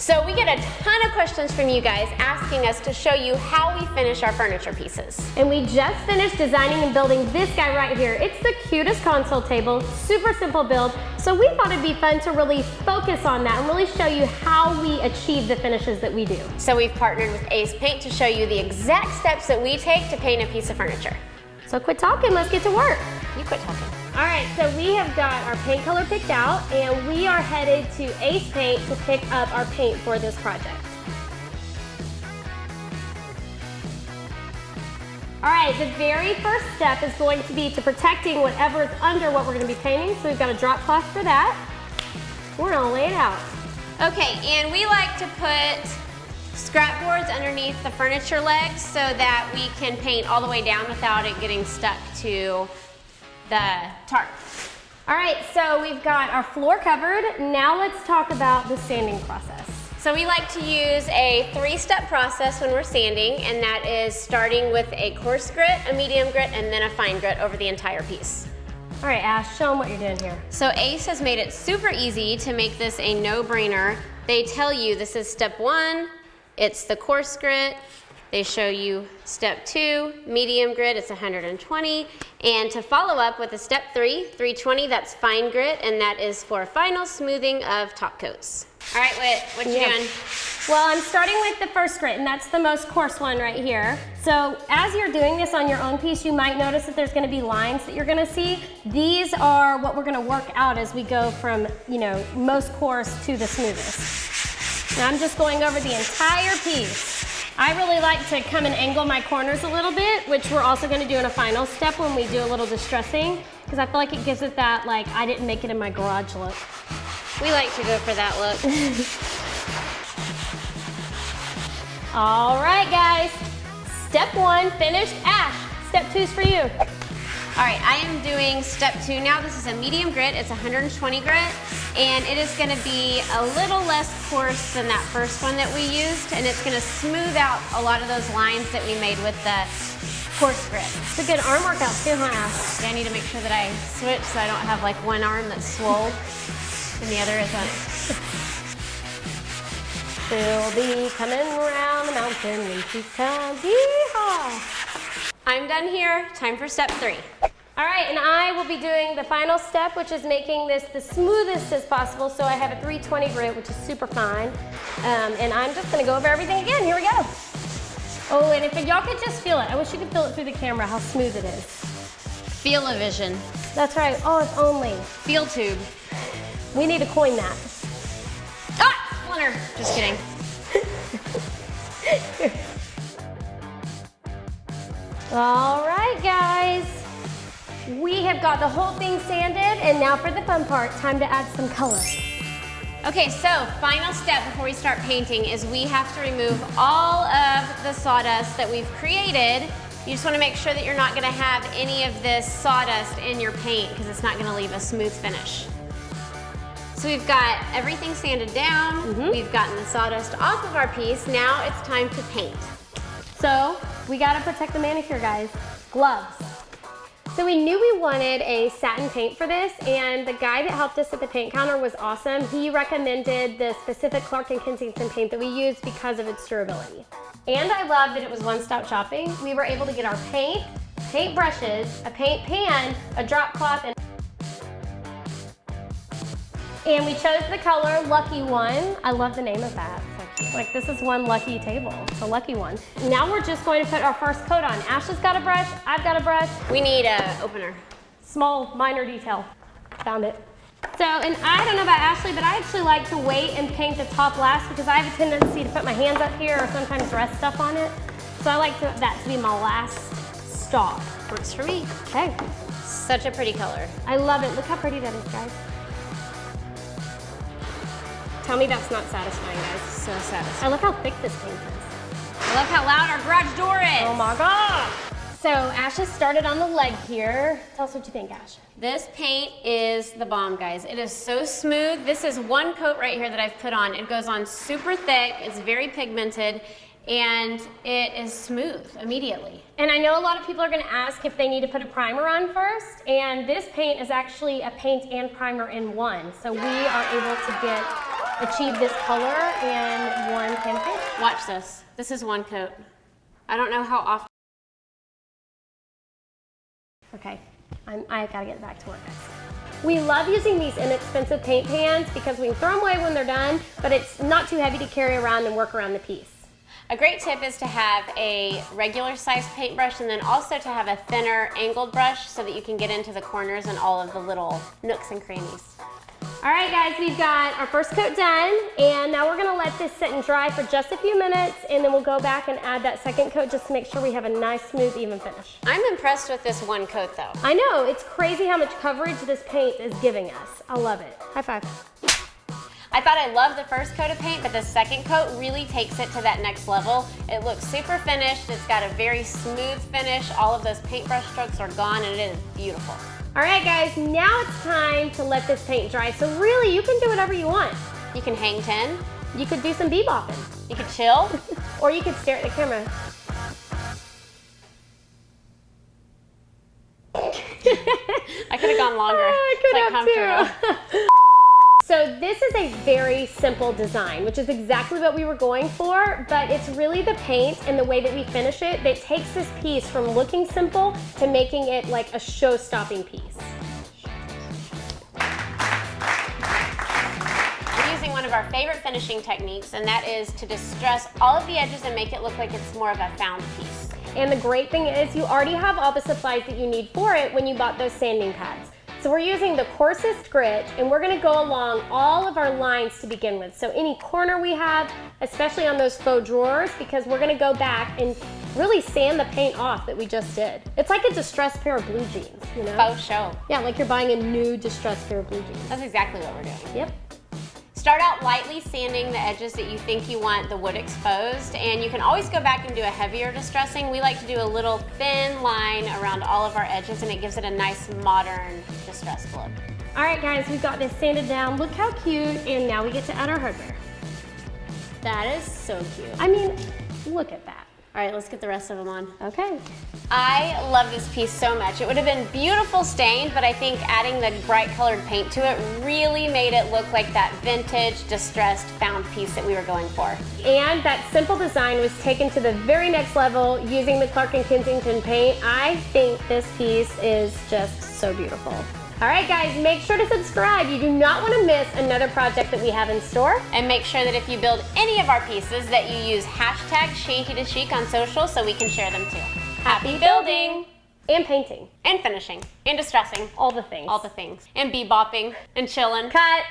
So we get a ton of questions from you guys asking us to show you how we finish our furniture pieces. And we just finished designing and building this guy right here. It's the cutest console table, super simple build. So we thought it'd be fun to really focus on that and really show you how we achieve the finishes that we do. So we've partnered with Ace Paint to show you the exact steps that we take to paint a piece of furniture. So quit talking, let's get to work. You quit talking. All right, so we have got our paint color picked out and we are headed to Ace Paint to pick up our paint for this project. All right, the very first step is going to be to protecting whatever is under what we're gonna be painting. So we've got a drop cloth for that. We're gonna lay it out. Okay, and we like to put scrap boards underneath the furniture legs so that we can paint all the way down without it getting stuck to the tarp. All right, so we've got our floor covered. Now let's talk about the sanding process. So we like to use a 3-step process when we're sanding, and that is starting with a coarse grit, a medium grit, and then a fine grit over the entire piece. All right, Ash, show them what you're doing here. So Ace has made it super easy to make this a no-brainer. They tell you this is step 1, it's the coarse grit. They show you step 2, medium grit, it's 120. And to follow up with a step 3, 320, that's fine grit, and that is for final smoothing of top coats. All right, Whit, what you doing? Well, I'm starting with the first grit, and that's the most coarse one right here. So as you're doing this on your own piece, you might notice that there's gonna be lines that you're gonna see. These are what we're gonna work out as we go from, most coarse to the smoothest. Now I'm just going over the entire piece. I really like to come and angle my corners a little bit, which we're also gonna do in a final step when we do a little distressing, because I feel like it gives it that, like, I didn't make it in my garage look. We like to go for that look. All right, guys. Step 1, finished. Ash, step 2 is for you. All right, I am doing step 2 now. This is a medium grit, it's 120 grit, and it is gonna be a little less coarse than that first one that we used, and it's gonna smooth out a lot of those lines that we made with the coarse grit. It's a good arm workout too, huh, Ash? Yeah, I need to make sure that I switch so I don't have like one arm that's swole and the other isn't. She'll be coming around the mountain when she comes. Yeehaw! I'm done here, time for step 3. All right, and I will be doing the final step, which is making this the smoothest as possible. So I have a 320 grit, which is super fine. And I'm just gonna go over everything again. Here we go. Oh, and if y'all could just feel it. I wish you could feel it through the camera, how smooth it is. Feel-o-vision. That's right, oh, if only. Feel tube. We need to coin that. Ah, splinter. Just kidding. All right, guys. We have got the whole thing sanded, and now for the fun part, time to add some color. Okay, so final step before we start painting is we have to remove all of the sawdust that we've created. You just want to make sure that you're not going to have any of this sawdust in your paint because it's not going to leave a smooth finish. So we've got everything sanded down, we've gotten the sawdust off of our piece, now it's time to paint. So we got to protect the manicure, guys. Gloves. So we knew we wanted a satin paint for this, and the guy that helped us at the paint counter was awesome. He recommended the specific Clark & Kensington paint that we used because of its durability. And I love that it was one-stop shopping. We were able to get our paint brushes, a paint pan, a drop cloth, and we chose the color Lucky One. I love the name of that. So cute. Like, this is one lucky table. It's a lucky one. Now we're just going to put our first coat on. Ashley's got a brush, I've got a brush. We need an opener. Small, minor detail. Found it. So, and I don't know about Ashley, but I actually like to wait and paint the top last because I have a tendency to put my hands up here or sometimes rest stuff on it. So I like that to be my last stop. Works for me. Okay. Such a pretty color. I love it. Look how pretty that is, guys. Tell me that's not satisfying, guys. So satisfying. I love how thick this paint is. I love how loud our garage door is. Oh my God. So Ash has started on the leg here. Tell us what you think, Ash. This paint is the bomb, guys. It is so smooth. This is one coat right here that I've put on. It goes on super thick. It's very pigmented. And it is smooth immediately. And I know a lot of people are gonna ask if they need to put a primer on first, and this paint is actually a paint and primer in one. So we are able to get achieve this color in one can of paint. Watch this. This is one coat. I don't know how often. Okay, I gotta get back to work, guys. We love using these inexpensive paint pans because we can throw them away when they're done, but it's not too heavy to carry around and work around the piece. A great tip is to have a regular sized paintbrush and then also to have a thinner angled brush so that you can get into the corners and all of the little nooks and crannies. All right, guys, we've got our first coat done, and now we're gonna let this sit and dry for just a few minutes, and then we'll go back and add that second coat just to make sure we have a nice, smooth, even finish. I'm impressed with this one coat though. I know, it's crazy how much coverage this paint is giving us. I love it. High five. I thought I loved the first coat of paint, but the second coat really takes it to that next level. It looks super finished. It's got a very smooth finish. All of those paintbrush strokes are gone and it is beautiful. All right, guys, now it's time to let this paint dry. So really, you can do whatever you want. You can hang 10. You could do some bebopping. You could chill. Or you could stare at the camera. I could have gone longer. I could it's like have too. So this is a very simple design, which is exactly what we were going for, but it's really the paint and the way that we finish it that takes this piece from looking simple to making it like a show-stopping piece. We're using one of our favorite finishing techniques, and that is to distress all of the edges and make it look like it's more of a found piece. And the great thing is you already have all the supplies that you need for it when you bought those sanding pads. So we're using the coarsest grit, and we're gonna go along all of our lines to begin with. So any corner we have, especially on those faux drawers, because we're gonna go back and really sand the paint off that we just did. It's like a distressed pair of blue jeans, you know? Faux show. Yeah, like you're buying a new distressed pair of blue jeans. That's exactly what we're doing. Yep. Start out lightly sanding the edges that you think you want the wood exposed, and you can always go back and do a heavier distressing. We like to do a little thin line around all of our edges, and it gives it a nice modern distressed look. All right, guys, we've got this sanded down. Look how cute, and now we get to add our hardware. That is so cute. I mean, look at that. All right, let's get the rest of them on. Okay. I love this piece so much. It would have been beautiful stained, but I think adding the bright colored paint to it really made it look like that vintage, distressed, found piece that we were going for. And that simple design was taken to the very next level using the Clark & Kensington paint. I think this piece is just so beautiful. All right, guys, make sure to subscribe. You do not want to miss another project that we have in store. And make sure that if you build any of our pieces that you use hashtag #ShantyToChic on social so we can share them too. Happy building! And painting. And finishing. And distressing. All the things. All the things. And bebopping. And chilling. Cut.